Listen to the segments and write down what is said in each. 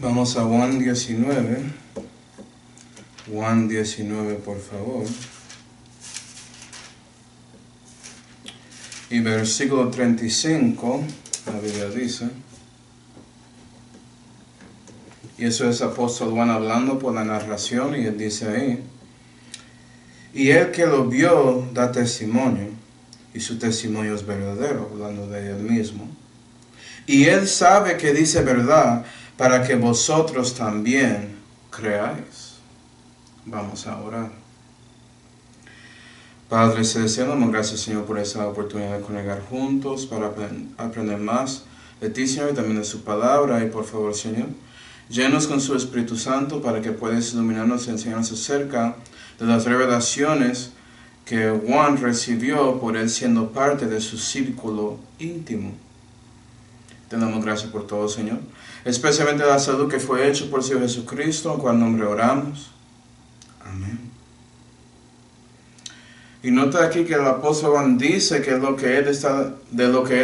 Vamos a Juan 19. Juan 19, por favor. Y versículo 35, la Biblia dice. Y eso es apóstol Juan hablando por la narración, y él dice ahí: y el que lo vio da testimonio, y su testimonio es verdadero, hablando de él mismo. Y él sabe que dice verdad, para que vosotros también creáis. Vamos a orar. Padre celestial, damos gracias, Señor, por esa oportunidad de congregar juntos para aprender más de ti, Señor, y también de su palabra. Y por favor, Señor, llénanos con su Espíritu Santo para que puedas iluminarnos y enseñarnos acerca de las revelaciones que Juan recibió por él siendo parte de su círculo íntimo. Te damos gracias por todo, Señor, especialmente la salud que fue hecho por el Señor Jesucristo, en cual nombre oramos. Amén. Y nota aquí que el apóstol Juan dice que de lo que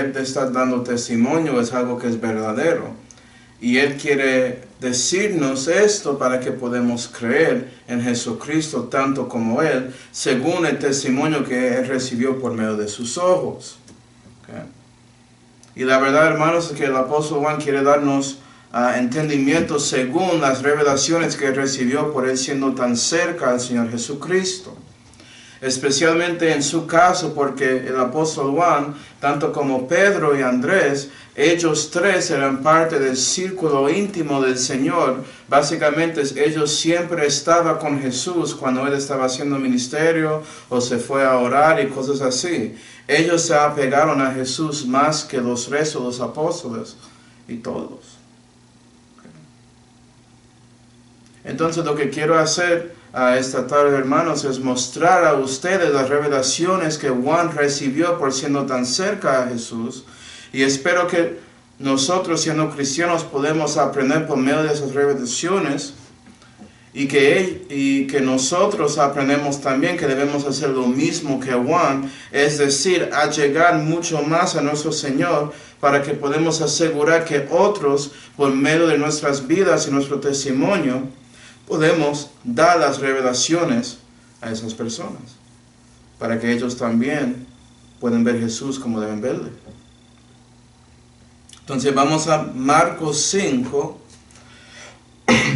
él está dando testimonio es algo que es verdadero. Y él quiere decirnos esto para que podamos creer en Jesucristo tanto como él, según el testimonio que él recibió por medio de sus ojos. ¿Okay? Y la verdad, hermanos, es que el apóstol Juan quiere darnos entendimiento según las revelaciones que él recibió por él siendo tan cerca al Señor Jesucristo. Especialmente en su caso, porque el apóstol Juan, tanto como Pedro y Andrés, ellos tres eran parte del círculo íntimo del Señor. Básicamente ellos siempre estaban con Jesús cuando él estaba haciendo ministerio o se fue a orar y cosas así. Ellos se apegaron a Jesús más que los restos de los apóstoles y todos. Entonces lo que quiero hacer esta tarde, hermanos, es mostrar a ustedes las revelaciones que Juan recibió por siendo tan cerca a Jesús. Y espero que nosotros, siendo cristianos, podemos aprender por medio de esas revelaciones y que nosotros aprendemos también que debemos hacer lo mismo que Juan, es decir, a llegar mucho más a nuestro Señor para que podamos asegurar que otros, por medio de nuestras vidas y nuestro testimonio, podemos dar las revelaciones a esas personas, para que ellos también puedan ver a Jesús como deben verle. Entonces vamos a Marcos 5,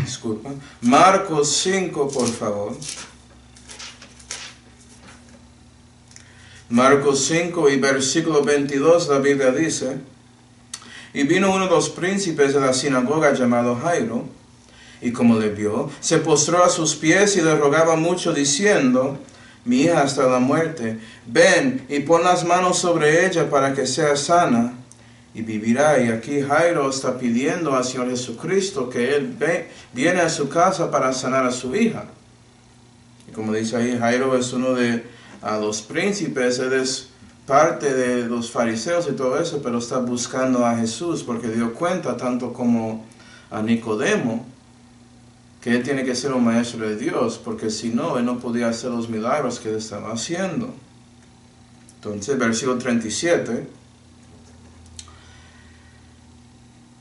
disculpa, Marcos 5, por favor. Marcos 5 y versículo 22, la Biblia dice: y vino uno de los príncipes de la sinagoga llamado Jairo, y como le vio, se postró a sus pies y le rogaba mucho, diciendo: mi hija hasta la muerte, ven y pon las manos sobre ella para que sea sana y vivirá. Y aquí Jairo está pidiendo al Señor Jesucristo que él viene a su casa para sanar a su hija. Y como dice ahí, Jairo es uno de los príncipes, él es parte de los fariseos y todo eso, pero está buscando a Jesús porque dio cuenta, tanto como a Nicodemo, que él tiene que ser un maestro de Dios, porque si no, él no podía hacer los milagros que él estaba haciendo. Entonces, versículo 37,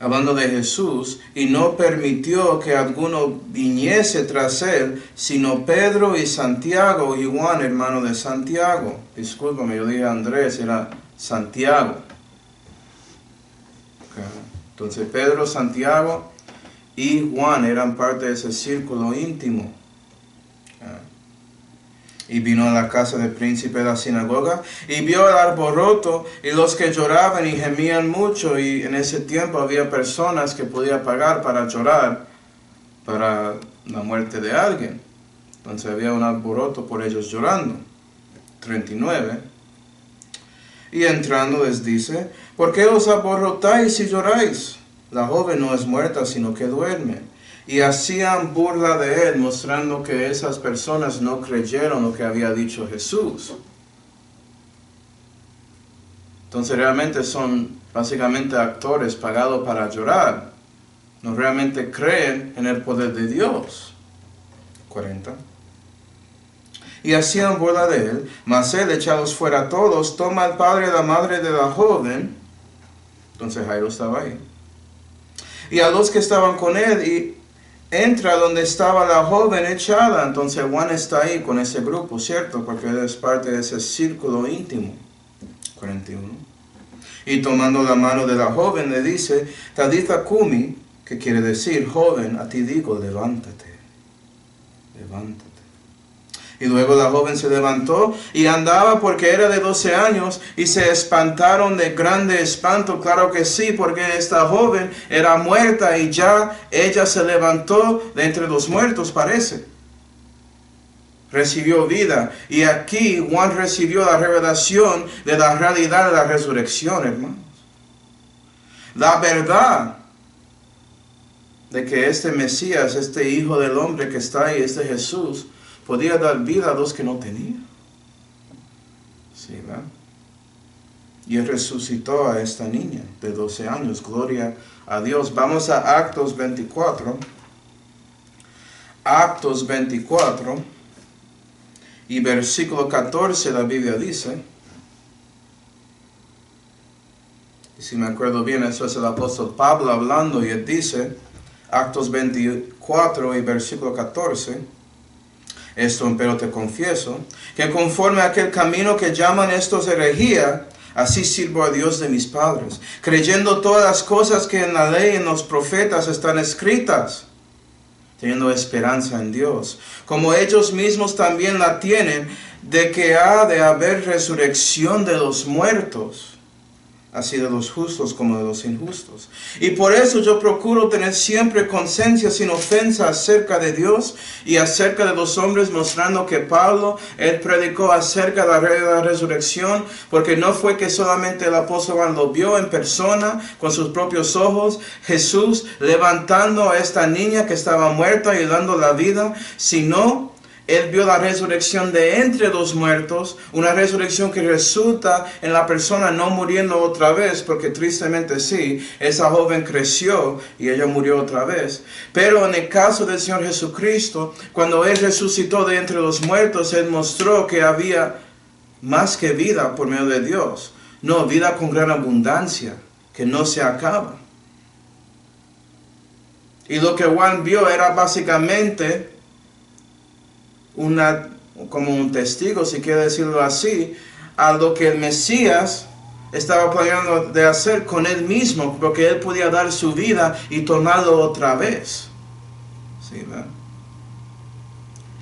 hablando de Jesús, y no permitió que alguno viniese tras él, sino Pedro y Santiago y Juan, hermano de Santiago. Discúlpame, yo dije Andrés, era Santiago. Okay. Entonces, Pedro, Santiago y Juan eran parte de ese círculo íntimo. Y vino a la casa del príncipe de la sinagoga y vio el alboroto y los que lloraban y gemían mucho. Y en ese tiempo había personas que podían pagar para llorar para la muerte de alguien. Entonces había un alboroto por ellos llorando. 39. Y entrando les dice: ¿por qué os alborotáis y lloráis? La joven no es muerta, sino que duerme. Y hacían burla de él, mostrando que esas personas no creyeron lo que había dicho Jesús. Entonces realmente son básicamente actores pagados para llorar. No realmente creen en el poder de Dios. 40. Y hacían burla de él, mas él, echados fuera a todos, toma al padre y la madre de la joven. Entonces Jairo estaba ahí. y a los que estaban con él, y entra donde estaba la joven echada. Entonces Juan está ahí con ese grupo, ¿cierto? Porque él es parte de ese círculo íntimo. 41. Y tomando la mano de la joven le dice, Talitha cumi, que quiere decir, joven, a ti digo, levántate. Levántate. Y luego la joven se levantó y andaba porque era de 12 años y se espantaron de grande espanto. Claro que sí, porque esta joven era muerta y ya ella se levantó de entre los muertos, parece. Recibió vida. Y aquí Juan recibió la revelación de la realidad de la resurrección, hermanos. La verdad de que este Mesías, este Hijo del Hombre que está ahí, este Jesús, podía dar vida a los que no tenían. Sí, ¿verdad? Y él resucitó a esta niña de 12 años. Gloria a Dios. Vamos a Actos 24. Actos 24. Y versículo 14 la Biblia dice. Y si me acuerdo bien, eso es el apóstol Pablo hablando. Y él dice, Actos 24 y versículo 14. Esto pero te confieso, que conforme a aquel camino que llaman estos herejía, así sirvo a Dios de mis padres, creyendo todas las cosas que en la ley y en los profetas están escritas, teniendo esperanza en Dios, como ellos mismos también la tienen, de que ha de haber resurrección de los muertos, así de los justos como de los injustos. Y por eso yo procuro tener siempre conciencia sin ofensa acerca de Dios y acerca de los hombres, mostrando que Pablo, él predicó acerca de la resurrección, porque no fue que solamente el apóstol Juan lo vio en persona, con sus propios ojos, Jesús levantando a esta niña que estaba muerta y dando la vida, sino él vio la resurrección de entre los muertos, una resurrección que resulta en la persona no muriendo otra vez, porque tristemente sí, esa joven creció y ella murió otra vez. Pero en el caso del Señor Jesucristo, cuando Él resucitó de entre los muertos, Él mostró que había más que vida por medio de Dios. No, vida con gran abundancia, que no se acaba. Y lo que Juan vio era básicamente como un testigo, si quiere decirlo así, a lo que el Mesías estaba planeando de hacer con él mismo, porque él podía dar su vida y tomarlo otra vez. ¿Sí, verdad?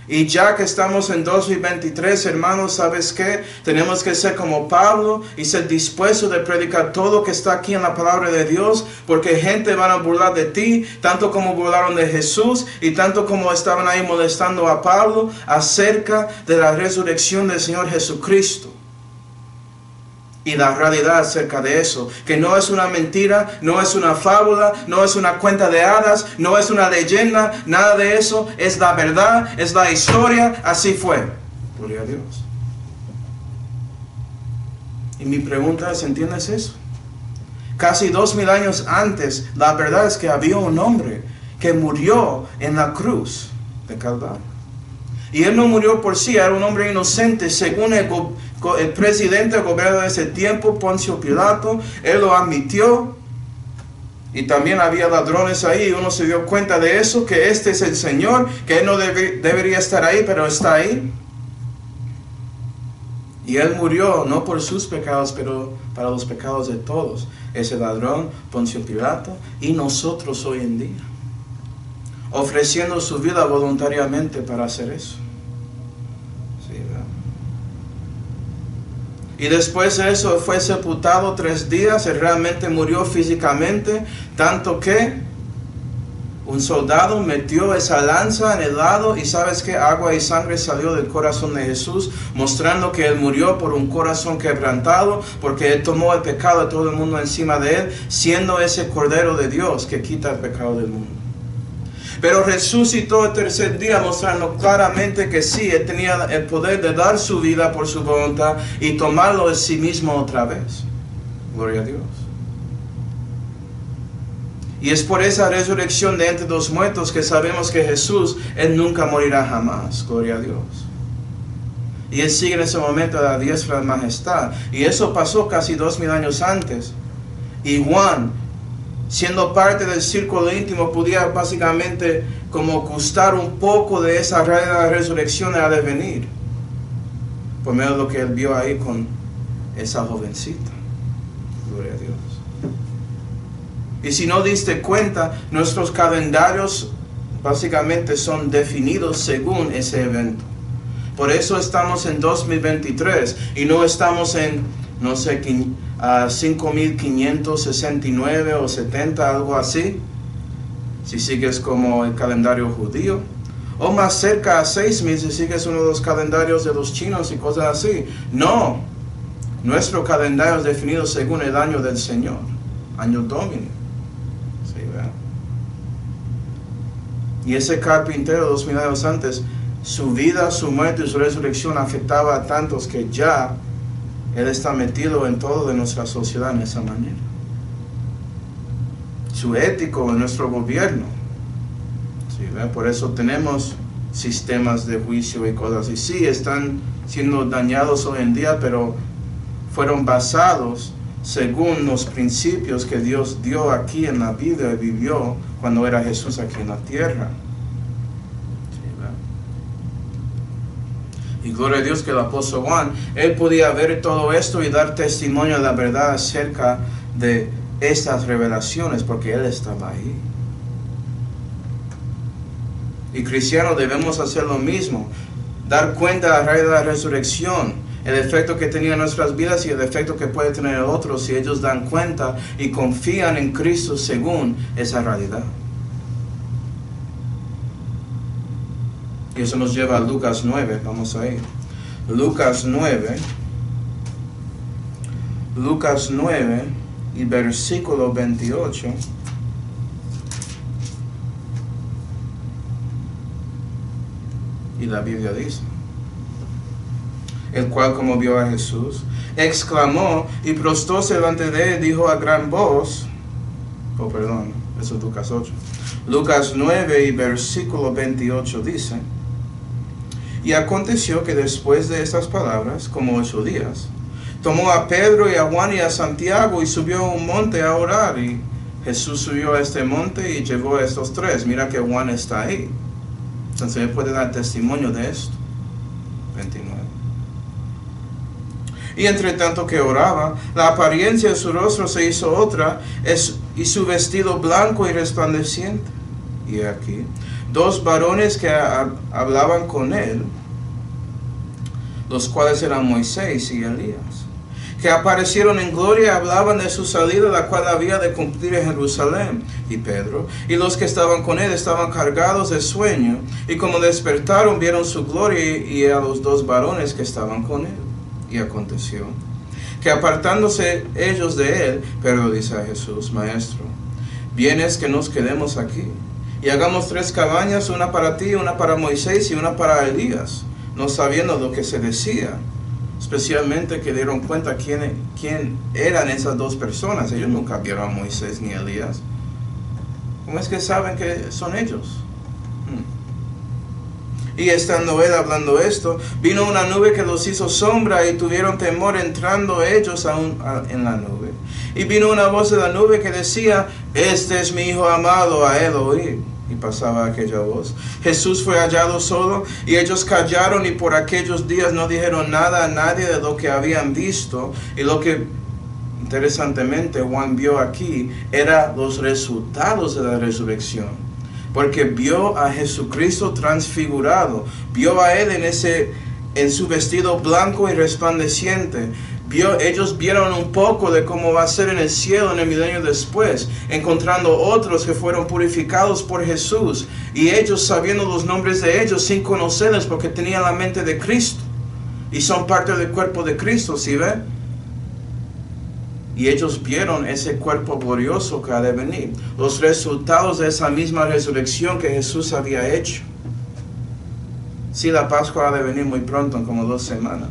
Y ya que estamos en 2023, hermanos, ¿sabes qué? Tenemos que ser como Pablo y ser dispuestos de predicar todo lo que está aquí en la palabra de Dios, porque gente van a burlar de ti, tanto como burlaron de Jesús y tanto como estaban ahí molestando a Pablo acerca de la resurrección del Señor Jesucristo. Y la realidad acerca de eso, que no es una mentira, no es una fábula, no es una cuenta de hadas, no es una leyenda, nada de eso, es la verdad, es la historia, así fue. Gloria a Dios. Y mi pregunta es, ¿entiendes eso? Casi 2000 años antes, la verdad es que había un hombre que murió en la cruz de Calvario. Y él no murió por sí, era un hombre inocente, según el presidente del gobierno de ese tiempo, Poncio Pilato. Él lo admitió. Y también había ladrones ahí, y uno se dio cuenta de eso, que este es el Señor, que él no debería estar ahí, pero está ahí. Y él murió, no por sus pecados, pero para los pecados de todos. Ese ladrón, Poncio Pilato, y nosotros hoy en día, ofreciendo su vida voluntariamente para hacer eso. Sí, ¿verdad? Y después de eso fue sepultado 3 días, él realmente murió físicamente, tanto que un soldado metió esa lanza en el lado y ¿sabes qué? Agua y sangre salió del corazón de Jesús, mostrando que él murió por un corazón quebrantado, porque él tomó el pecado de todo el mundo encima de él, siendo ese Cordero de Dios que quita el pecado del mundo. Pero resucitó el 3er día, mostrando claramente que sí, él tenía el poder de dar su vida por su voluntad y tomarlo de sí mismo otra vez. Gloria a Dios. Y es por esa resurrección de entre los muertos que sabemos que Jesús, Él nunca morirá jamás. Gloria a Dios. Y Él sigue en ese momento a la diestra de majestad. Y eso pasó casi 2000 años antes. Y Juan siendo parte del círculo íntimo, podía básicamente como gustar un poco de esa realidad de la resurrección a devenir, por medio de lo que él vio ahí con esa jovencita. Gloria a Dios. Y si no diste cuenta, nuestros calendarios básicamente son definidos según ese evento. Por eso estamos en 2023 y no estamos en, no sé, 5569 o 70, algo así, si sigues como el calendario judío, o más cerca a 6000 si sigues uno de los calendarios de los chinos y cosas así. No, nuestro calendario es definido según el año del Señor, año Domini. ¿Sí, verdad? Y ese carpintero 2000 años antes, su vida, su muerte y su resurrección afectaba a tantos que ya él está metido en todo de nuestra sociedad en esa manera. Su ético en nuestro gobierno. ¿Sí, ¿ve? Por eso tenemos sistemas de juicio y cosas así. Sí, están siendo dañados hoy en día, pero fueron basados según los principios que Dios dio aquí en la Biblia y vivió cuando era Jesús aquí en la tierra. Y gloria a Dios que el apóstol Juan, él podía ver todo esto y dar testimonio de la verdad acerca de estas revelaciones, porque él estaba ahí. Y cristianos debemos hacer lo mismo, dar cuenta de la realidad de la resurrección, el efecto que tenía en nuestras vidas y el efecto que puede tener en otros si ellos dan cuenta y confían en Cristo según esa realidad. Y eso nos lleva a Lucas 9, vamos a ir. Lucas 9 y versículo 28. Y la Biblia dice: el cual, como vio a Jesús, exclamó y prostróse delante de él, dijo a gran voz, eso es Lucas 8. Lucas 9 y versículo 28 dice: y aconteció que después de estas palabras, como 8 días, tomó a Pedro y a Juan y a Santiago y subió a un monte a orar. Y Jesús subió a este monte y llevó a estos tres. Mira que Juan está ahí. Entonces él puede dar testimonio de esto. 29. Y entre tanto que oraba, la apariencia de su rostro se hizo otra, y su vestido blanco y resplandeciente. Y aquí, 2 varones que hablaban con él, los cuales eran Moisés y Elías, que aparecieron en gloria y hablaban de su salida, la cual había de cumplir en Jerusalén. Y Pedro y los que estaban con él estaban cargados de sueño, y como despertaron vieron su gloria y a los 2 varones que estaban con él. Y aconteció que apartándose ellos de él, Pedro dice a Jesús: Maestro, ¿vienes que nos quedemos aquí y hagamos 3 cabañas, una para ti, una para Moisés y una para Elías? No sabiendo lo que se decía, especialmente que dieron cuenta quién eran esas 2 personas. Ellos nunca vieron a Moisés ni a Elías. ¿Cómo es que saben que son ellos? Y estando él hablando esto, vino una nube que los hizo sombra, y tuvieron temor entrando ellos en la nube. Y vino una voz de la nube que decía: este es mi Hijo amado, a él oíd. Y pasaba aquella voz. Jesús fue hallado solo, y ellos callaron, y por aquellos días no dijeron nada a nadie de lo que habían visto. Y lo que interesantemente Juan vio aquí era los resultados de la resurrección. Porque vio a Jesucristo transfigurado, vio a él en su vestido blanco y resplandeciente. Ellos vieron un poco de cómo va a ser en el cielo en el milenio después, encontrando otros que fueron purificados por Jesús, y ellos sabiendo los nombres de ellos sin conocerles, porque tenían la mente de Cristo y son parte del cuerpo de Cristo, ¿sí ve? Y ellos vieron ese cuerpo glorioso que ha de venir, los resultados de esa misma resurrección que Jesús había hecho. Sí, la Pascua ha de venir muy pronto, en como 2 semanas.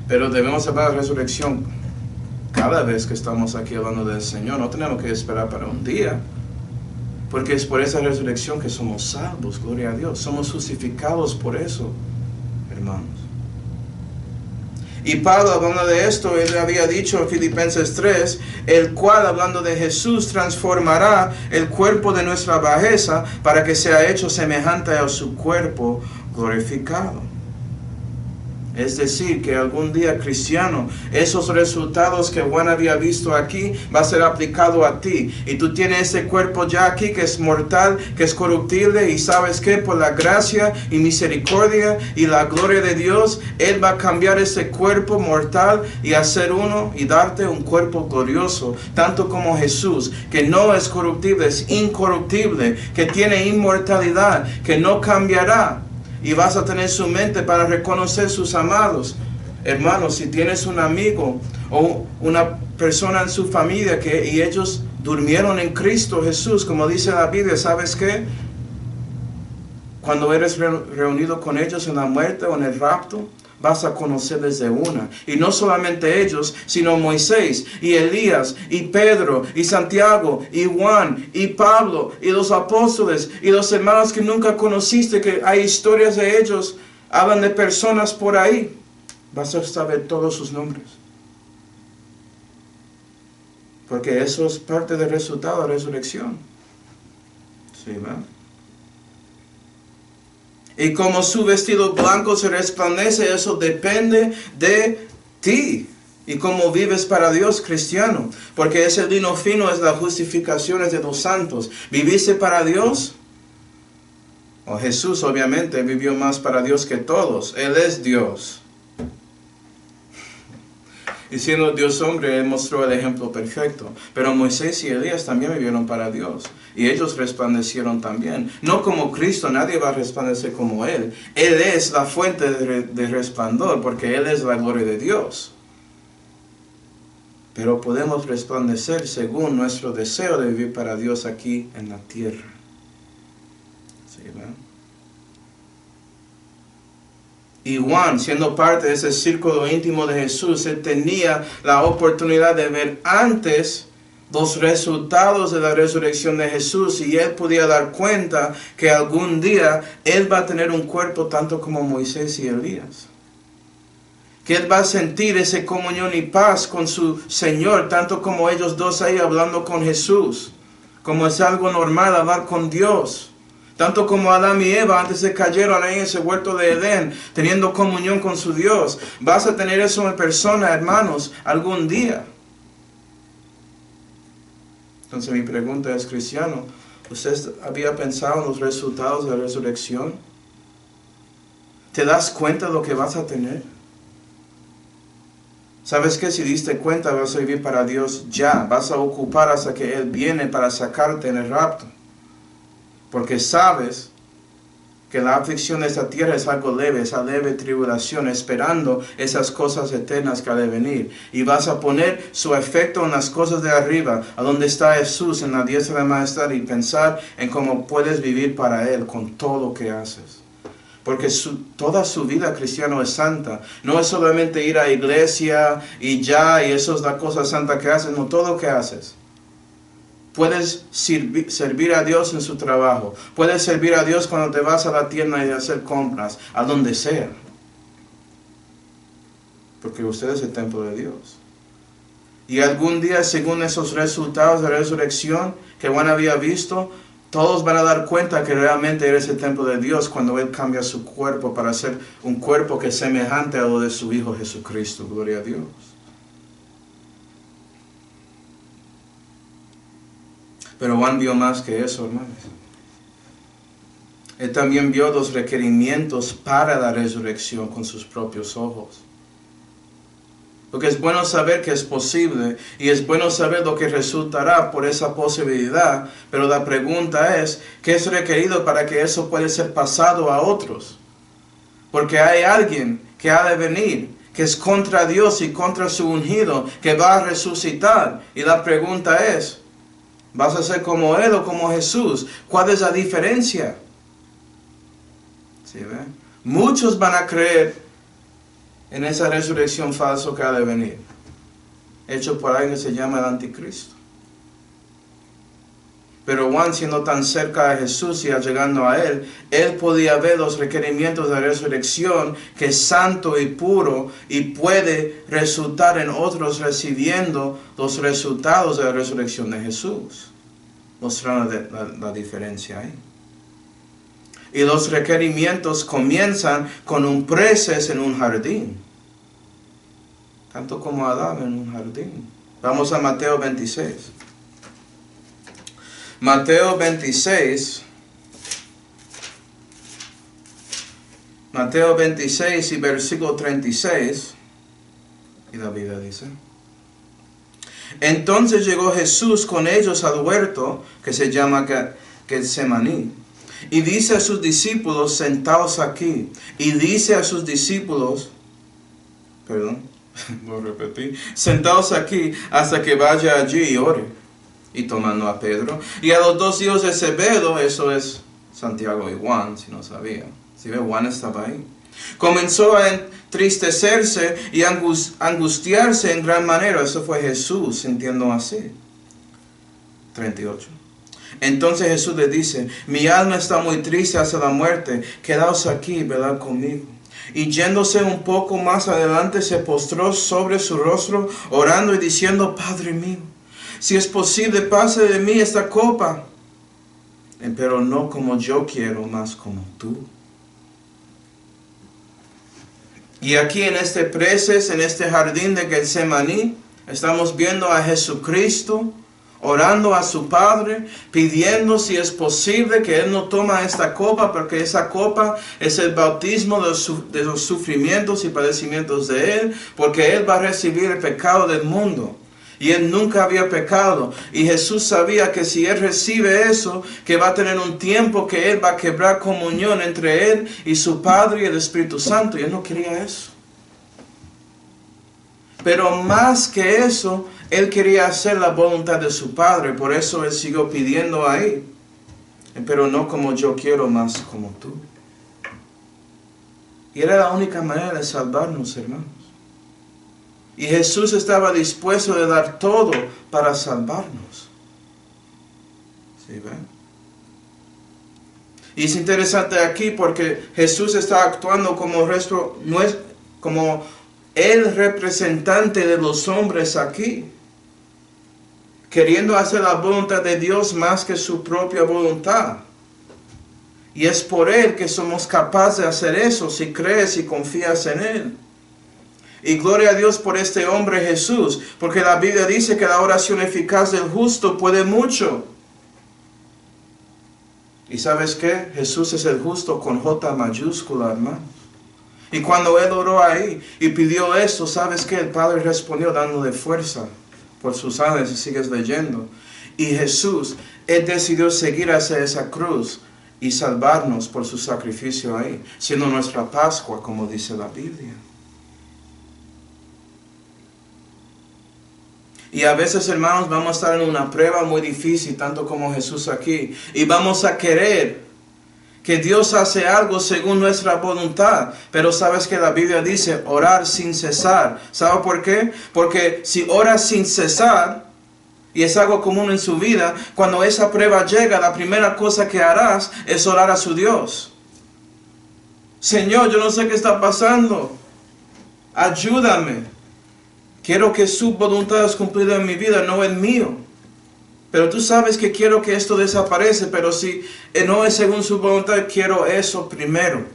Pero debemos hablar de la resurrección cada vez que estamos aquí hablando del Señor. No tenemos que esperar para un día, porque es por esa resurrección que somos salvos, gloria a Dios. Somos justificados por eso, hermanos. Y Pablo, hablando de esto, él había dicho en Filipenses 3, el cual, hablando de Jesús, transformará el cuerpo de nuestra bajeza para que sea hecho semejante a su cuerpo glorificado. Es decir, que algún día, cristiano, esos resultados que Juan había visto aquí va a ser aplicado a ti. Y tú tienes ese cuerpo ya aquí que es mortal, que es corruptible. Y sabes que por la gracia y misericordia y la gloria de Dios, Él va a cambiar ese cuerpo mortal y hacer uno y darte un cuerpo glorioso. Tanto como Jesús, que no es corruptible, es incorruptible, que tiene inmortalidad, que no cambiará. Y vas a tener su mente para reconocer sus amados. Hermanos, si tienes un amigo o una persona en su familia y ellos durmieron en Cristo Jesús, como dice la Biblia, ¿sabes qué? Cuando eres reunido con ellos en la muerte o en el rapto, vas a conocerles de una. Y no solamente ellos, sino Moisés, y Elías, y Pedro, y Santiago, y Juan, y Pablo, y los apóstoles, y los hermanos que nunca conociste, que hay historias de ellos, hablan de personas por ahí. Vas a saber todos sus nombres. Porque eso es parte del resultado de la resurrección. ¿Sí, va? Y como su vestido blanco se resplandece, eso depende de ti. Y cómo vives para Dios, cristiano. Porque ese lino fino es la justificación de los santos. ¿Viviste para Dios? O Jesús obviamente vivió más para Dios que todos. Él es Dios. Y siendo Dios hombre, Él mostró el ejemplo perfecto. Pero Moisés y Elías también vivieron para Dios. Y ellos resplandecieron también. No como Cristo, nadie va a resplandecer como Él. Él es la fuente de resplandor, porque Él es la gloria de Dios. Pero podemos resplandecer según nuestro deseo de vivir para Dios aquí en la tierra. ¿Sí, ¿verdad? Y Juan, siendo parte de ese círculo íntimo de Jesús, él tenía la oportunidad de ver antes los resultados de la resurrección de Jesús, y él podía dar cuenta que algún día él va a tener un cuerpo tanto como Moisés y Elías. Que él va a sentir esa comunión y paz con su Señor, tanto como ellos dos ahí hablando con Jesús. Como es algo normal hablar con Dios. Tanto como Adán y Eva antes se cayeron ahí en ese huerto de Edén, teniendo comunión con su Dios. Vas a tener eso en persona, hermanos, algún día. Entonces mi pregunta es, cristiano, ¿usted había pensado en los resultados de la resurrección? ¿Te das cuenta de lo que vas a tener? ¿Sabes qué? Si diste cuenta, vas a vivir para Dios ya. Vas a ocupar hasta que Él viene para sacarte en el rapto. Porque sabes que la aflicción de esta tierra es algo leve, esa leve tribulación, esperando esas cosas eternas que ha de venir. Y vas a poner su efecto en las cosas de arriba, a donde está Jesús en la diestra de majestad, y pensar en cómo puedes vivir para Él con todo lo que haces. Porque toda su vida cristiano es santa. No es solamente ir a iglesia y ya, y eso es la cosa santa que haces. No, todo lo que haces. Puedes servir a Dios en su trabajo. Puedes servir a Dios cuando te vas a la tienda y hacer compras. A donde sea. Porque usted es el templo de Dios. Y algún día, según esos resultados de la resurrección que Juan había visto, todos van a dar cuenta que realmente eres el templo de Dios cuando Él cambia su cuerpo para ser un cuerpo que es semejante a lo de su Hijo Jesucristo. Gloria a Dios. Pero Juan vio más que eso, hermanos. Él también vio los requerimientos para la resurrección con sus propios ojos. Porque es bueno saber que es posible y es bueno saber lo que resultará por esa posibilidad. Pero la pregunta es, ¿qué es requerido para que eso pueda ser pasado a otros? Porque hay alguien que ha de venir, que es contra Dios y contra su ungido, que va a resucitar. Y la pregunta es, ¿vas a ser como Él o como Jesús? ¿Cuál es la diferencia? ¿Sí, ve? Muchos van a creer en esa resurrección falsa que ha de venir, hecho por alguien que se llama el anticristo. Pero Juan, siendo tan cerca de Jesús y llegando a él podía ver los requerimientos de la resurrección, que es santo y puro, y puede resultar en otros recibiendo los resultados de la resurrección de Jesús. Mostrando la diferencia ahí. Y los requerimientos comienzan con un preces en un jardín. Tanto como Adán en un jardín. Vamos a Mateo 26. Mateo 26. Mateo 26 y versículo 36. Y la Biblia dice: entonces llegó Jesús con ellos al huerto, que se llama Getsemaní, y dice a sus discípulos: sentaos aquí. Y dice a sus discípulos, lo repetí, sentaos aquí hasta que vaya allí y ore. Y tomando a Pedro y a los dos hijos de Zebedeo, eso es Santiago y Juan, si no sabía. Si ve, Juan estaba ahí. Comenzó a entristecerse y angustiarse en gran manera. Eso fue Jesús sintiendo así. 38. Entonces Jesús le dice: mi alma está muy triste hasta la muerte. Quedaos aquí y velad conmigo. Y yéndose un poco más adelante, se postró sobre su rostro, orando y diciendo: Padre mío, si es posible, pase de mí esta copa, pero no como yo quiero, mas como tú. Y aquí en este preces, en este jardín de Getsemaní, estamos viendo a Jesucristo orando a su Padre, pidiendo si es posible que Él no toma esta copa, porque esa copa es el bautismo de los sufrimientos y padecimientos de Él, porque Él va a recibir el pecado del mundo. Y Él nunca había pecado. Y Jesús sabía que si Él recibe eso, que va a tener un tiempo que Él va a quebrar comunión entre Él y su Padre y el Espíritu Santo. Y Él no quería eso. Pero más que eso, Él quería hacer la voluntad de su Padre. Por eso Él siguió pidiendo ahí: pero no como yo quiero, más como tú. Y era la única manera de salvarnos, hermanos. Y Jesús estaba dispuesto a dar todo para salvarnos. ¿Sí ven? Y es interesante aquí porque Jesús está actuando como el representante de los hombres aquí, queriendo hacer la voluntad de Dios más que su propia voluntad. Y es por Él que somos capaces de hacer eso, si crees y confías en Él. Y gloria a Dios por este hombre Jesús, porque la Biblia dice que la oración eficaz del justo puede mucho. ¿Y sabes qué? Jesús es el justo con J mayúscula, hermano. Y cuando Él oró ahí y pidió eso, ¿sabes qué? El Padre respondió dándole fuerza por sus ángeles, y sigues leyendo. Y Jesús, Él decidió seguir hacia esa cruz y salvarnos por su sacrificio ahí, siendo nuestra Pascua, como dice la Biblia. Y a veces, hermanos, vamos a estar en una prueba muy difícil, tanto como Jesús aquí. Y vamos a querer que Dios hace algo según nuestra voluntad. Pero sabes que la Biblia dice orar sin cesar. ¿Sabe por qué? Porque si oras sin cesar, y es algo común en su vida, cuando esa prueba llega, la primera cosa que harás es orar a su Dios. Señor, yo no sé qué está pasando. Ayúdame. Quiero que su voluntad es cumplida en mi vida, no el mío. Pero tú sabes que quiero que esto desaparezca, pero si no es según su voluntad, quiero eso primero.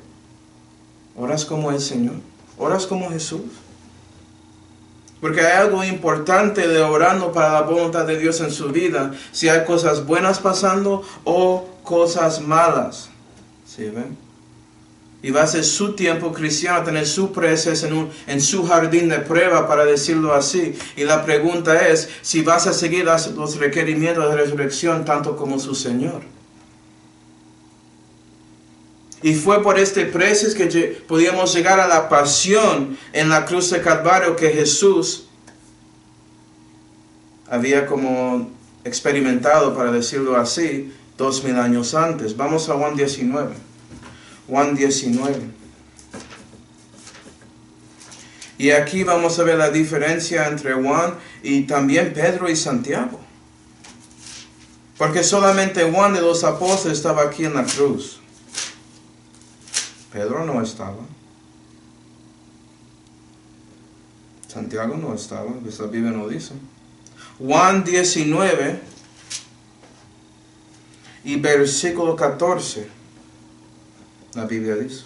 ¿Oras como el Señor? ¿Oras como Jesús? Porque hay algo importante de orando para la voluntad de Dios en su vida, si hay cosas buenas pasando o cosas malas. ¿Sí ven? Y va a ser su tiempo cristiano, tener su presencia en su jardín de prueba, para decirlo así. Y la pregunta es, si vas a seguir los requerimientos de resurrección tanto como su Señor. Y fue por este preces que podíamos llegar a la pasión en la cruz de Calvario, que Jesús había como experimentado, para decirlo así, 2000 años antes. Vamos a Juan 19. Juan 19. Y aquí vamos a ver la diferencia entre Juan y también Pedro y Santiago. Porque solamente Juan de los apóstoles estaba aquí en la cruz. Pedro no estaba. Santiago no estaba, la Biblia no dice. Juan 19 y versículo 14, la Biblia dice.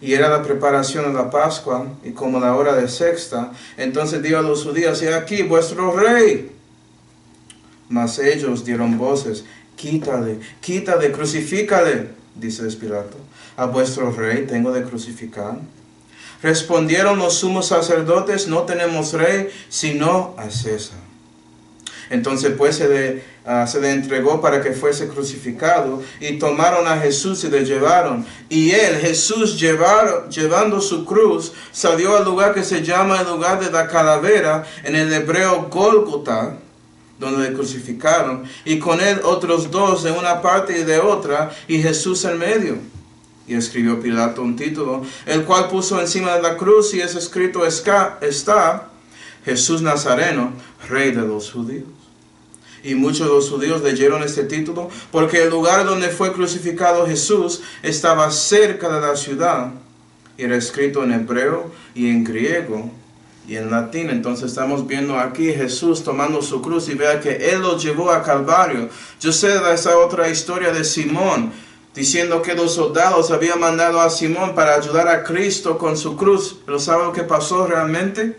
Y era la preparación de la Pascua, y como la hora de sexta, entonces dijo a los judíos: he aquí vuestro rey. Mas ellos dieron voces: quítale, quítale, crucifícale. Dice Pilato: a vuestro rey tengo de crucificar. Respondieron los sumos sacerdotes: no tenemos rey sino a César. Entonces pues se le entregó para que fuese crucificado, y tomaron a Jesús y le llevaron. Y él, Jesús, llevando su cruz, salió al lugar que se llama el lugar de la calavera, en el hebreo Gólgota, donde le crucificaron, y con él otros dos de una parte y de otra, y Jesús en medio. Y escribió Pilato un título, el cual puso encima de la cruz, y es escrito está: Jesús Nazareno, Rey de los judíos. Y muchos de los judíos leyeron este título, porque el lugar donde fue crucificado Jesús estaba cerca de la ciudad. Y era escrito en hebreo y en griego y en latín. Entonces estamos viendo aquí Jesús tomando su cruz, y vea que Él lo llevó a Calvario. Yo sé de esa otra historia de Simón, diciendo que los soldados habían mandado a Simón para ayudar a Cristo con su cruz. Pero ¿sabe lo que pasó realmente?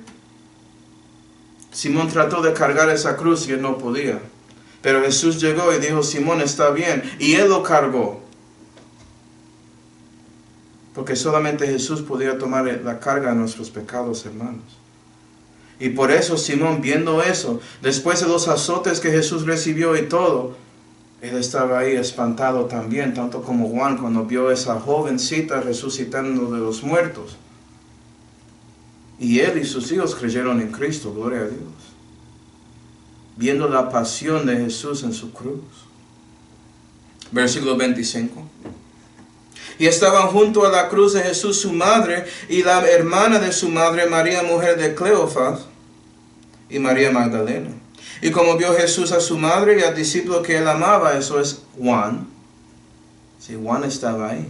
Simón trató de cargar esa cruz y él no podía. Pero Jesús llegó y dijo: Simón, está bien. Y él lo cargó. Porque solamente Jesús podía tomar la carga de nuestros pecados, hermanos. Y por eso Simón, viendo eso, después de los azotes que Jesús recibió y todo, él estaba ahí espantado también, tanto como Juan cuando vio a esa jovencita resucitando de los muertos. Y él y sus hijos creyeron en Cristo, gloria a Dios, viendo la pasión de Jesús en su cruz. Versículo 25. Y estaban junto a la cruz de Jesús su madre y la hermana de su madre, María, mujer de Cleofas, y María Magdalena. Y como vio Jesús a su madre y al discípulo que él amaba, eso es Juan. Sí, Juan estaba ahí,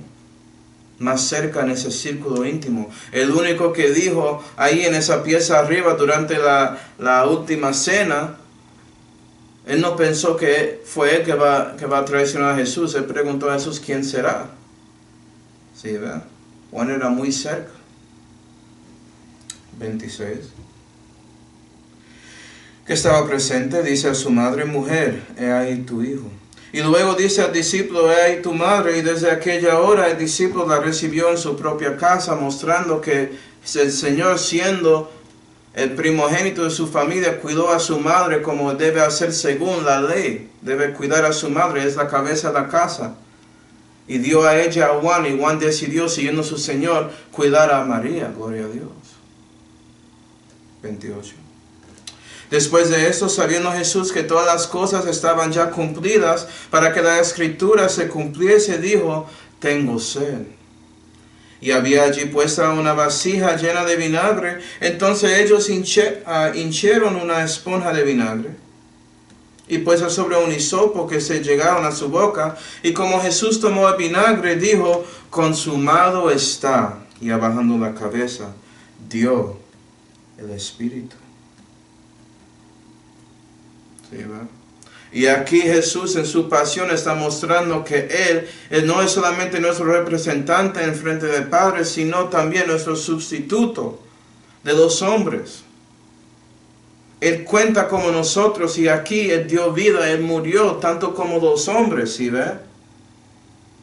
más cerca en ese círculo íntimo. El único que dijo ahí en esa pieza arriba durante la última cena, él no pensó que fue él que va a traicionar a Jesús. Él preguntó a Jesús: ¿quién será? Sí, ¿verdad? Juan era muy cerca. 26. Que estaba presente, dice a su madre: mujer, he ahí tu hijo. Y luego dice al discípulo: he ahí tu madre. Y desde aquella hora el discípulo la recibió en su propia casa, mostrando que el Señor, siendo el primogénito de su familia, cuidó a su madre como debe hacer según la ley. Debe cuidar a su madre, es la cabeza de la casa. Y dio a ella a Juan, y Juan decidió, siguiendo a su Señor, cuidar a María. Gloria a Dios. 28. Después de esto, sabiendo Jesús que todas las cosas estaban ya cumplidas, para que la Escritura se cumpliese, dijo: tengo sed. Y había allí puesta una vasija llena de vinagre. Entonces ellos hinchieron una esponja de vinagre, y puesta sobre un hisopo, que se llegaron a su boca. Y como Jesús tomó el vinagre, dijo: consumado está. Y abajando la cabeza, dio el Espíritu. ¿Sí, verdad? Y aquí Jesús en su pasión está mostrando que Él no es solamente nuestro representante en frente del Padre, sino también nuestro sustituto de los hombres. Él cuenta como nosotros, y aquí Él dio vida, Él murió tanto como los hombres, ¿sí ve?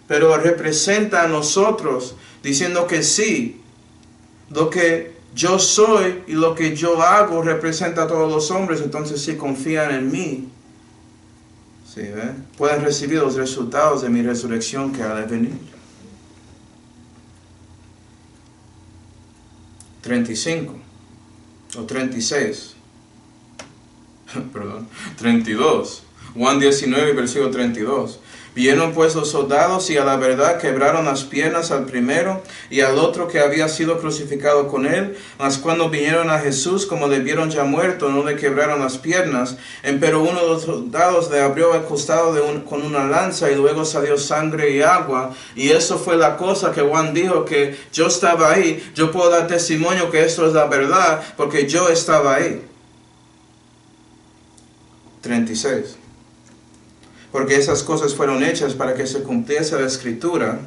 Pero Él representa a nosotros, diciendo que sí, lo que yo soy y lo que yo hago representa a todos los hombres. Entonces, si confían en mí, ¿sí ve?, pueden recibir los resultados de mi resurrección que ha de venir. 35 o 36. Perdón, 32. Juan 19, versículo 32. Vinieron pues los soldados y a la verdad quebraron las piernas al primero y al otro que había sido crucificado con él. Mas cuando vinieron a Jesús, como le vieron ya muerto, no le quebraron las piernas. Pero uno de los soldados le abrió el costado con una lanza y luego salió sangre y agua. Y eso fue la cosa que Juan dijo, que yo estaba ahí. Yo puedo dar testimonio que esto es la verdad porque yo estaba ahí. 36. Porque esas cosas fueron hechas para que se cumpliese la escritura,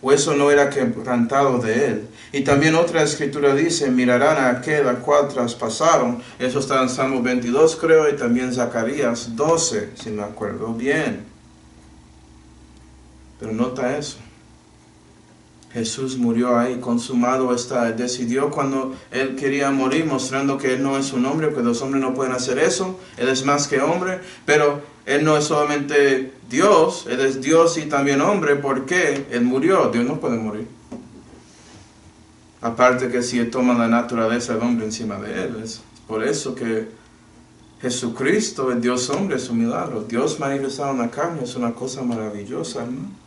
o eso no era quebrantado de él. Y también otra escritura dice, mirarán a aquel al cual traspasaron. Eso está en Salmo 22, creo, y también Zacarías 12, si me acuerdo bien. Pero nota eso. Jesús murió ahí, consumado está. Él decidió cuando Él quería morir, mostrando que Él no es un hombre, porque los hombres no pueden hacer eso. Él es más que hombre, pero Él no es solamente Dios, Él es Dios y también hombre. ¿Por qué? Él murió, Dios no puede morir. Aparte que si Él toma la naturaleza del hombre encima de Él, es por eso que Jesucristo, el Dios hombre, es un milagro. Dios manifestado en la carne es una cosa maravillosa, hermano.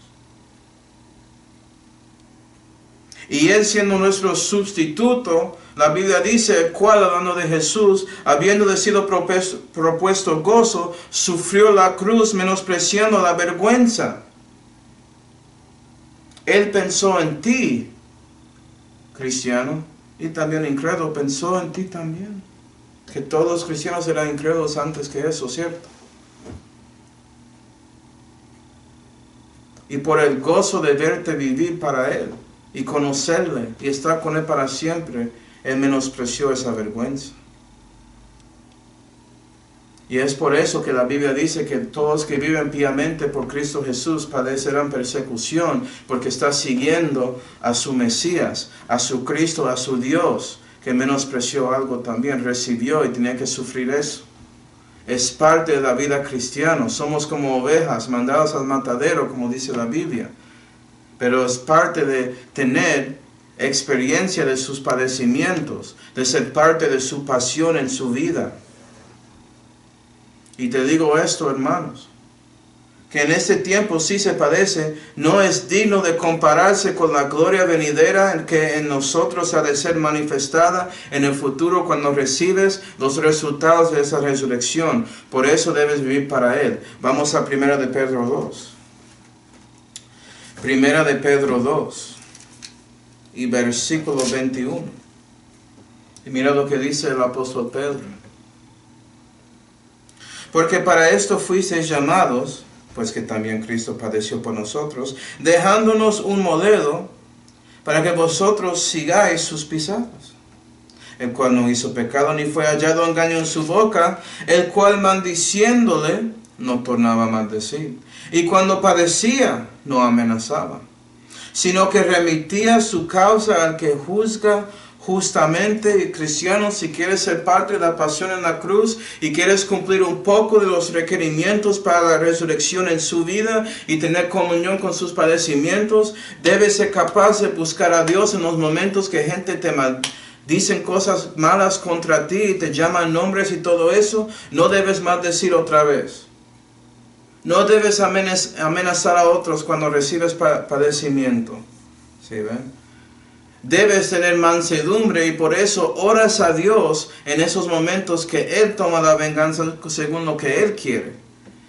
Y Él siendo nuestro sustituto, la Biblia dice, el cual, hablando de Jesús, habiéndole sido propuesto gozo, sufrió la cruz, menospreciando la vergüenza. Él pensó en ti, cristiano, y también incrédulo, pensó en ti también. Que todos los cristianos eran incrédulos antes que eso, ¿cierto? Y por el gozo de verte vivir para Él, y conocerle, y estar con Él para siempre, Él menospreció esa vergüenza. Y es por eso que la Biblia dice que todos que viven piamente por Cristo Jesús padecerán persecución, porque está siguiendo a su Mesías, a su Cristo, a su Dios, que menospreció algo también, recibió y tenía que sufrir eso. Es parte de la vida cristiana. Somos como ovejas mandadas al matadero, como dice la Biblia. Pero es parte de tener experiencia de sus padecimientos, de ser parte de su pasión en su vida. Y te digo esto, hermanos, que en este tiempo sí se padece, no es digno de compararse con la gloria venidera que en nosotros ha de ser manifestada en el futuro cuando recibes los resultados de esa resurrección. Por eso debes vivir para Él. Vamos a 1 de Pedro 2. Primera de Pedro 2 y versículo 21. Y mira lo que dice el apóstol Pedro. Porque para esto fuisteis llamados, pues que también Cristo padeció por nosotros, dejándonos un modelo para que vosotros sigáis sus pisadas. El cual no hizo pecado ni fue hallado engaño en su boca, el cual maldiciéndole no tornaba a maldecir. Y cuando padecía, no amenazaba, sino que remitía su causa al que juzga justamente. Y cristiano, si quieres ser parte de la pasión en la cruz y quieres cumplir un poco de los requerimientos para la resurrección en su vida y tener comunión con sus padecimientos, debes ser capaz de buscar a Dios en los momentos que gente te dicen cosas malas contra ti y te llaman nombres y todo eso. No debes maldecir otra vez. No debes amenazar a otros cuando recibes padecimiento. ¿Sí ven? Debes tener mansedumbre y por eso oras a Dios en esos momentos que Él toma la venganza según lo que Él quiere.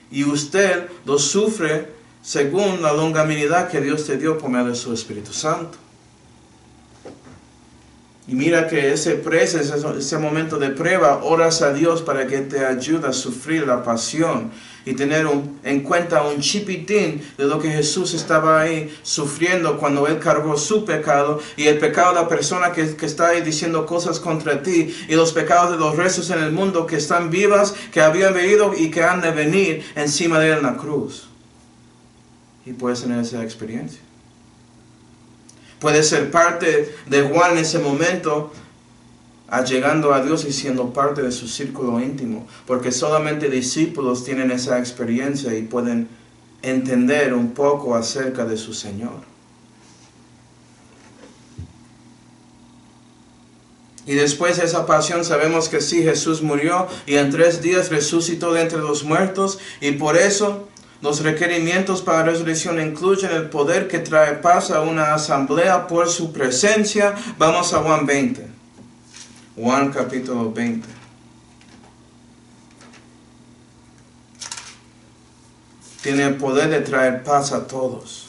Y usted lo sufre según la longanimidad que Dios te dio por medio de su Espíritu Santo. Y mira que ese momento de prueba, oras a Dios para que te ayude a sufrir la pasión y tener en cuenta un chipitín de lo que Jesús estaba ahí sufriendo cuando Él cargó su pecado y el pecado de la persona que está ahí diciendo cosas contra ti y los pecados de los restos en el mundo que están vivas, que habían venido y que han de venir encima de Él en la cruz. Y puedes tener esa experiencia. Puedes ser parte de Juan en ese momento, allegando a Dios y siendo parte de su círculo íntimo, porque solamente discípulos tienen esa experiencia y pueden entender un poco acerca de su Señor. Y después de esa pasión sabemos que sí, Jesús murió y en 3 días resucitó de entre los muertos, y por eso Los requerimientos para la resurrección incluyen el poder que trae paz a una asamblea por su presencia. Vamos a Juan 20. Juan capítulo 20. Tiene el poder de traer paz a todos.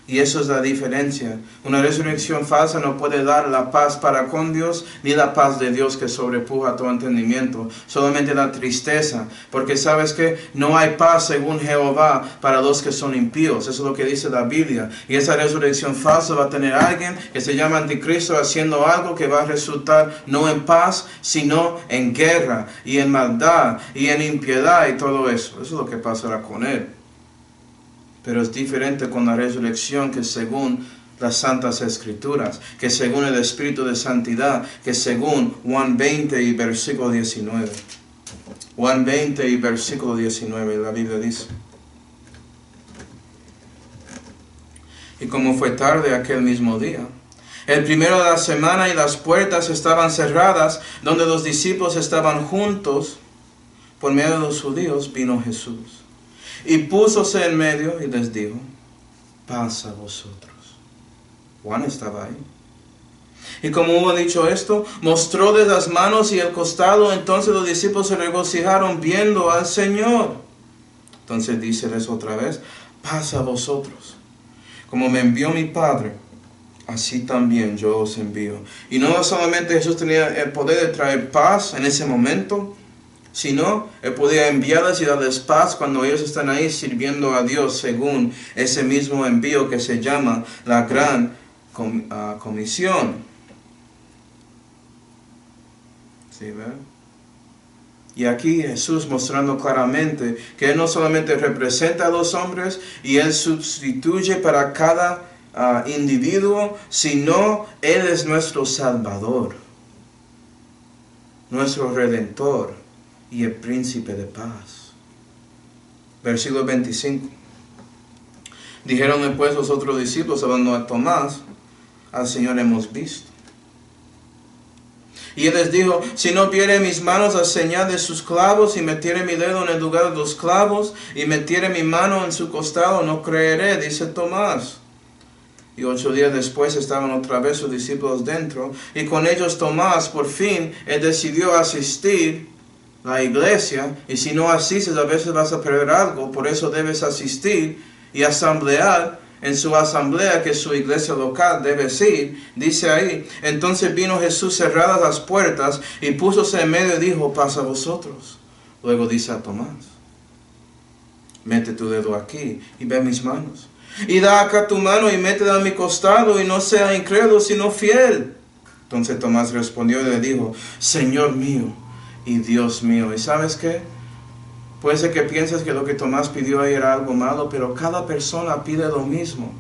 Y eso es la diferencia. Una resurrección falsa no puede dar la paz para con Dios, ni la paz de Dios que sobrepuja todo entendimiento. Solamente la tristeza. Porque sabes que no hay paz según Jehová para los que son impíos. Eso es lo que dice la Biblia. Y esa resurrección falsa va a tener a alguien que se llama Anticristo haciendo algo que va a resultar no en paz, sino en guerra, y en maldad, y en impiedad, y todo eso. Eso es lo que pasará con él. Pero es diferente con la resurrección, que según las Santas Escrituras, que según el Espíritu de Santidad, que según Juan 20 y versículo 19. Juan 20 y versículo 19, la Biblia dice: y como fue tarde aquel mismo día, el primero de la semana, y las puertas estaban cerradas, donde los discípulos estaban juntos, por medio de los judíos, vino Jesús. Y púsose en medio y les dijo: paz a vosotros. Juan estaba ahí. Y como hubo dicho esto, mostróles las manos y el costado. Entonces los discípulos se regocijaron viendo al Señor. Entonces díceles otra vez: paz a vosotros. Como me envió mi Padre, así también yo os envío. Y no solamente Jesús tenía el poder de traer paz en ese momento, sino Él podía enviarles y darles paz cuando ellos están ahí sirviendo a Dios, según ese mismo envío que se llama la Gran Comisión. ¿Sí ven? Y aquí Jesús mostrando claramente que Él no solamente representa a los hombres y Él sustituye para cada individuo, sino Él es nuestro Salvador, nuestro Redentor y el príncipe de paz. Versículo 25. Dijeron pues los otros discípulos, hablando a Tomás: al Señor hemos visto. Y Él les dijo: si no viere mis manos la señal de sus clavos, y metiere mi dedo en el lugar de los clavos, y metiere mi mano en su costado, no creeré, dice Tomás. Y 8 días después estaban otra vez sus discípulos dentro, y con ellos Tomás. Por fin Él decidió asistir la iglesia, y si no asistes a veces vas a perder algo. Por eso debes asistir y asamblear en su asamblea, que es su iglesia local, debes ir. Dice ahí: entonces vino Jesús cerradas las puertas, y púsose en medio y dijo: paz a vosotros. Luego dice a Tomás: mete tu dedo aquí y ve mis manos, y da acá tu mano y métela en mi costado, y no sea incrédulo sino fiel. Entonces Tomás respondió y le dijo: Señor mío y Dios mío. ¿Y sabes qué? Puede ser que pienses que lo que Tomás pidió ahí era algo malo, pero cada persona pide lo mismo.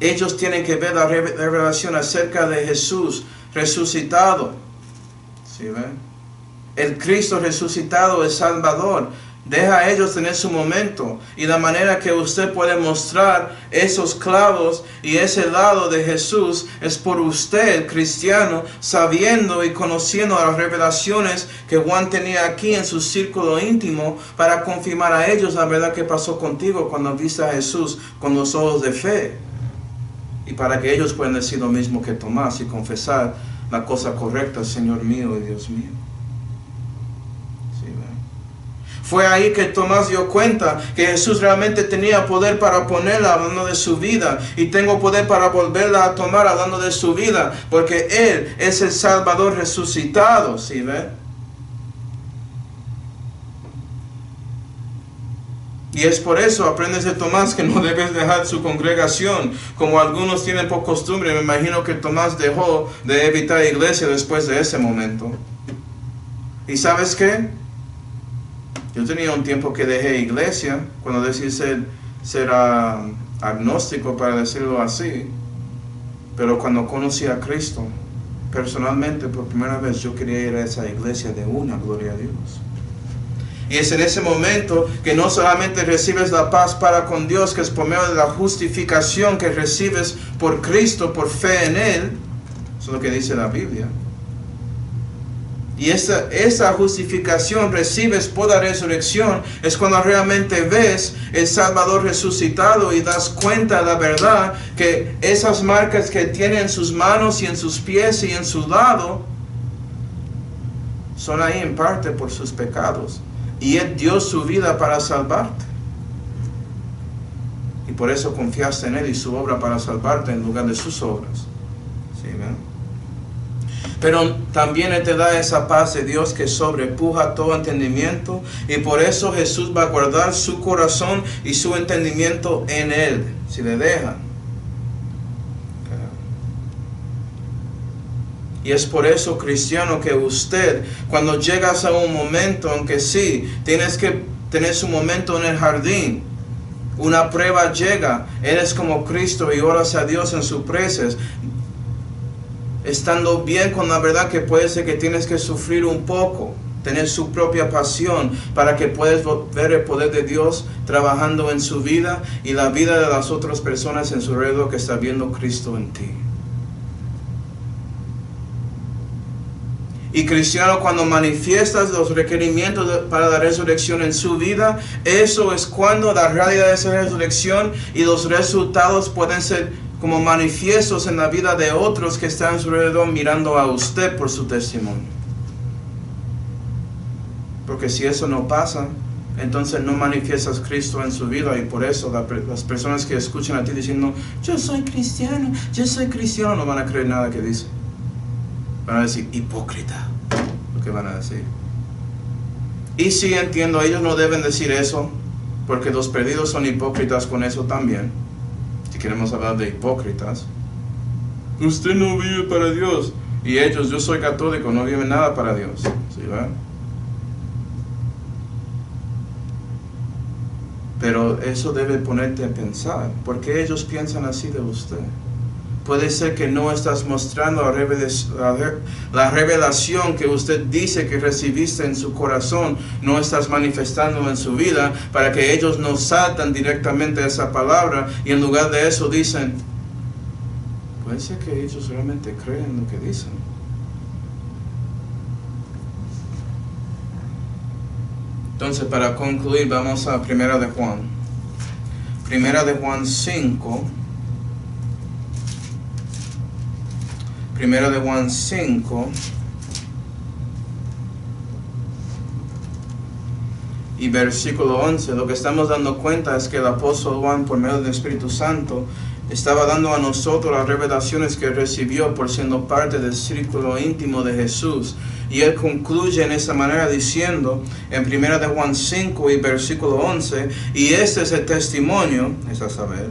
Ellos tienen que ver la revelación acerca de Jesús resucitado. ¿Sí ven? El Cristo resucitado, el Salvador. Deja a ellos tener su momento. Y la manera que usted puede mostrar esos clavos y ese lado de Jesús es por usted, cristiano, sabiendo y conociendo las revelaciones que Juan tenía aquí en su círculo íntimo, para confirmar a ellos la verdad que pasó contigo cuando viste a Jesús con los ojos de fe. Y para que ellos puedan decir lo mismo que Tomás y confesar la cosa correcta: Señor mío y Dios mío. Fue ahí que Tomás dio cuenta que Jesús realmente tenía poder para ponerla, hablando de su vida. Y tengo poder para volverla a tomar, hablando de su vida. Porque Él es el Salvador resucitado. ¿Sí ven? Y es por eso, aprendes de Tomás, que no debes dejar su congregación, como algunos tienen por costumbre. Me imagino que Tomás dejó de evitar iglesia después de ese momento. ¿Y sabes qué? Yo tenía un tiempo que dejé iglesia, cuando decidí ser agnóstico, para decirlo así. Pero cuando conocí a Cristo, personalmente, por primera vez, yo quería ir a esa iglesia de una, gloria a Dios. Y es en ese momento que no solamente recibes la paz para con Dios, que es por medio de la justificación que recibes por Cristo, por fe en Él. Eso es lo que dice la Biblia. Y esa justificación recibes por la resurrección. Es cuando realmente ves el Salvador resucitado y das cuenta de la verdad que esas marcas que tiene en sus manos y en sus pies y en su lado son ahí en parte por sus pecados. Y Él dio su vida para salvarte. Y por eso confiaste en Él y su obra para salvarte en lugar de sus obras. ¿Sí, ven? Pero también Él te da esa paz de Dios que sobrepuja todo entendimiento. Y por eso Jesús va a guardar su corazón y su entendimiento en Él, si le dejan. Y es por eso, cristiano, que usted, cuando llegas a un momento, aunque sí, tienes que tener su momento en el jardín, una prueba llega, eres como Cristo y oras a Dios en su presencia, estando bien con la verdad que puede ser que tienes que sufrir un poco, tener su propia pasión para que puedas ver el poder de Dios trabajando en su vida y la vida de las otras personas en su alrededor que está viendo Cristo en ti. Y cristiano, cuando manifiestas los requerimientos para la resurrección en su vida, eso es cuando la realidad de esa resurrección y los resultados pueden ser como manifiestos en la vida de otros que están a su alrededor mirando a usted por su testimonio. Porque si eso no pasa, entonces no manifiestas Cristo en su vida, y por eso las personas que escuchan a ti diciendo, yo soy cristiano, no van a creer nada que dice. Van a decir, hipócrita, lo que van a decir. Y sí entiendo, ellos no deben decir eso, porque los perdidos son hipócritas con eso también. Si queremos hablar de hipócritas, usted no vive para Dios. Y ellos, yo soy católico, no viven nada para Dios. ¿Sí, va? Pero eso debe ponerte a pensar, ¿por qué ellos piensan así de usted? Puede ser que no estás mostrando la revelación que usted dice que recibiste en su corazón, no estás manifestando en su vida, para que ellos no saltan directamente a esa palabra y en lugar de eso dicen, puede ser que ellos realmente creen lo que dicen. Entonces, para concluir, vamos a Primera de Juan. Primera de Juan 5. Primera de Juan 5 y versículo 11. Lo que estamos dando cuenta es que el apóstol Juan, por medio del Espíritu Santo, estaba dando a nosotros las revelaciones que recibió por siendo parte del círculo íntimo de Jesús. Y él concluye en esta manera diciendo, en Primera de Juan 5 y versículo 11, y este es el testimonio, es a saber,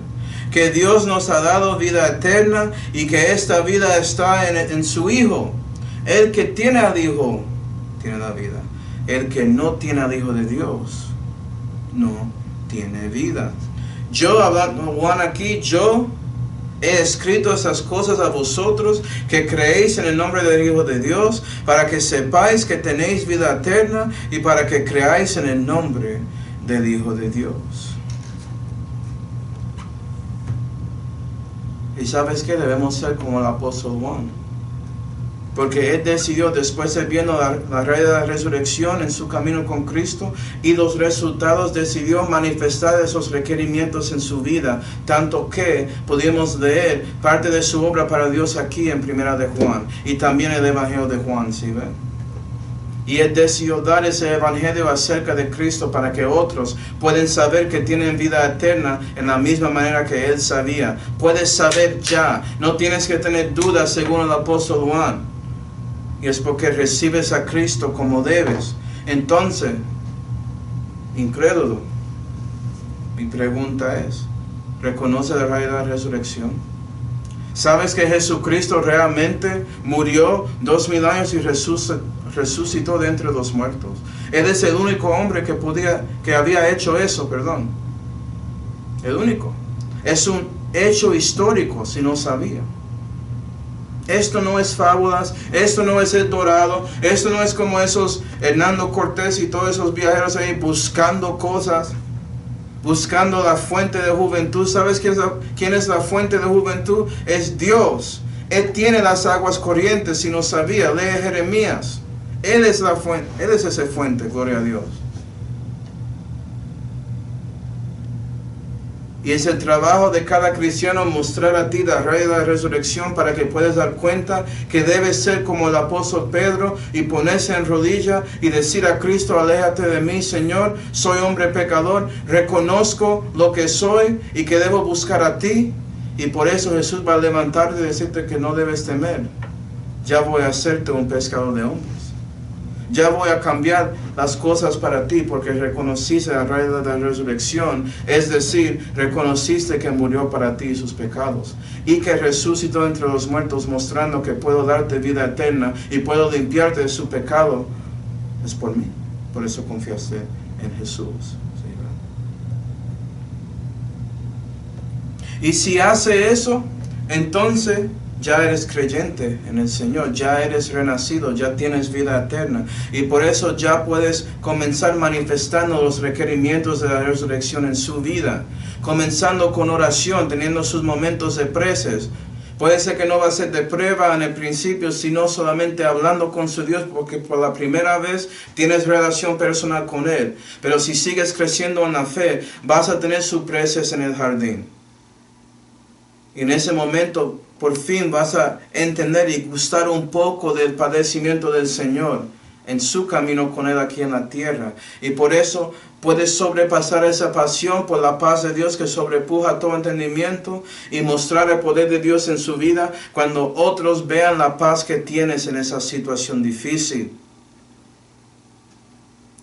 que Dios nos ha dado vida eterna y que esta vida está en su Hijo. El que tiene al Hijo tiene la vida. El que no tiene al Hijo de Dios no tiene vida. Yo, hablando Juan aquí, yo he escrito estas cosas a vosotros que creéis en el nombre del Hijo de Dios, para que sepáis que tenéis vida eterna y para que creáis en el nombre del Hijo de Dios. Y sabes que debemos ser como el apóstol Juan, porque él decidió, después de viendo la realidad de la resurrección en su camino con Cristo y los resultados, decidió manifestar esos requerimientos en su vida, tanto que pudimos leer parte de su obra para Dios aquí en Primera de Juan y también el Evangelio de Juan, ¿sí ven? Y él decidió dar ese evangelio acerca de Cristo para que otros puedan saber que tienen vida eterna en la misma manera que él sabía. Puedes saber ya, no tienes que tener dudas según el apóstol Juan. Y es porque recibes a Cristo como debes. Entonces, incrédulo, mi pregunta es, ¿reconoce la realidad de la resurrección? ¿Sabes que Jesucristo realmente murió 2000 años y resucitó de entre los muertos? Él es el único hombre que había hecho eso, perdón. El único. Es un hecho histórico, si no sabía. Esto no es fábulas, esto no es el Dorado, esto no es como esos Hernando Cortés y todos esos viajeros ahí buscando cosas, buscando la fuente de juventud. ¿Sabes quién es la fuente de juventud? Es Dios. Él tiene las aguas corrientes, si no sabía, lee Jeremías. Él es la fuente, Él es esa fuente, gloria a Dios. Y es el trabajo de cada cristiano mostrar a ti la realidad de la resurrección para que puedas dar cuenta que debes ser como el apóstol Pedro y ponerse en rodilla y decir a Cristo, aléjate de mí, Señor, soy hombre pecador, reconozco lo que soy y que debo buscar a ti. Y por eso Jesús va a levantarte y decirte que no debes temer. Ya voy a hacerte un pescador de hombres. Ya voy a cambiar las cosas para ti porque reconociste la realidad de la resurrección. Es decir, reconociste que murió para ti sus pecados y que resucitó entre los muertos, mostrando que puedo darte vida eterna y puedo limpiarte de su pecado. Es por mí. Por eso confiaste en Jesús. Y si hace eso, entonces ya eres creyente en el Señor, ya eres renacido, ya tienes vida eterna. Y por eso ya puedes comenzar manifestando los requerimientos de la resurrección en su vida. Comenzando con oración, teniendo sus momentos de preces. Puede ser que no va a ser de prueba en el principio, sino solamente hablando con su Dios, porque por la primera vez tienes relación personal con Él. Pero si sigues creciendo en la fe, vas a tener sus preces en el jardín. Y en ese momento, por fin vas a entender y gustar un poco del padecimiento del Señor en su camino con Él aquí en la tierra. Y por eso puedes sobrepasar esa pasión por la paz de Dios que sobrepuja todo entendimiento y mostrar el poder de Dios en su vida cuando otros vean la paz que tienes en esa situación difícil.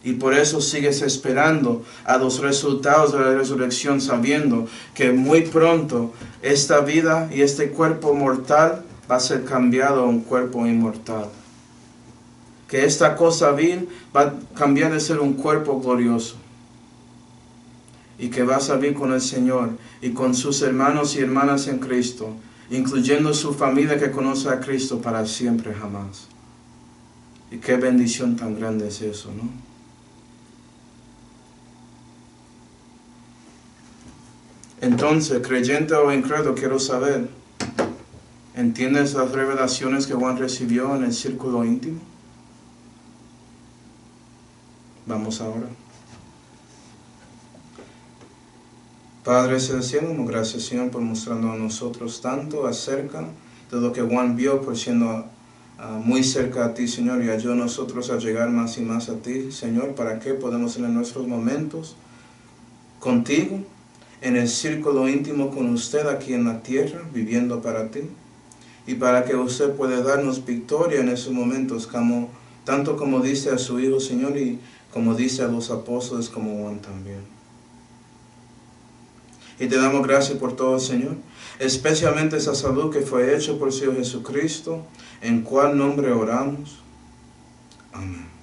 Y por eso sigues esperando a los resultados de la resurrección, sabiendo que muy pronto esta vida y este cuerpo mortal va a ser cambiado a un cuerpo inmortal. Que esta cosa vil va a cambiar de ser un cuerpo glorioso. Y que vas a vivir con el Señor y con sus hermanos y hermanas en Cristo, incluyendo su familia que conoce a Cristo para siempre jamás. Y qué bendición tan grande es eso, ¿no? Entonces, creyente o incrédulo, quiero saber, ¿entiendes las revelaciones que Juan recibió en el círculo íntimo? Vamos ahora. Padre celestial, gracias Señor por mostrando a nosotros tanto acerca de lo que Juan vio, por siendo muy cerca a ti, Señor, y ayuda a nosotros a llegar más y más a ti, Señor, para que podamos tener nuestros momentos contigo, en el círculo íntimo con usted aquí en la tierra, viviendo para ti, y para que usted pueda darnos victoria en esos momentos, tanto como dice a su Hijo, Señor, y como dice a los apóstoles, como Juan también. Y te damos gracias por todo, Señor, especialmente esa salud que fue hecha por el Señor Jesucristo, en cual nombre oramos. Amén.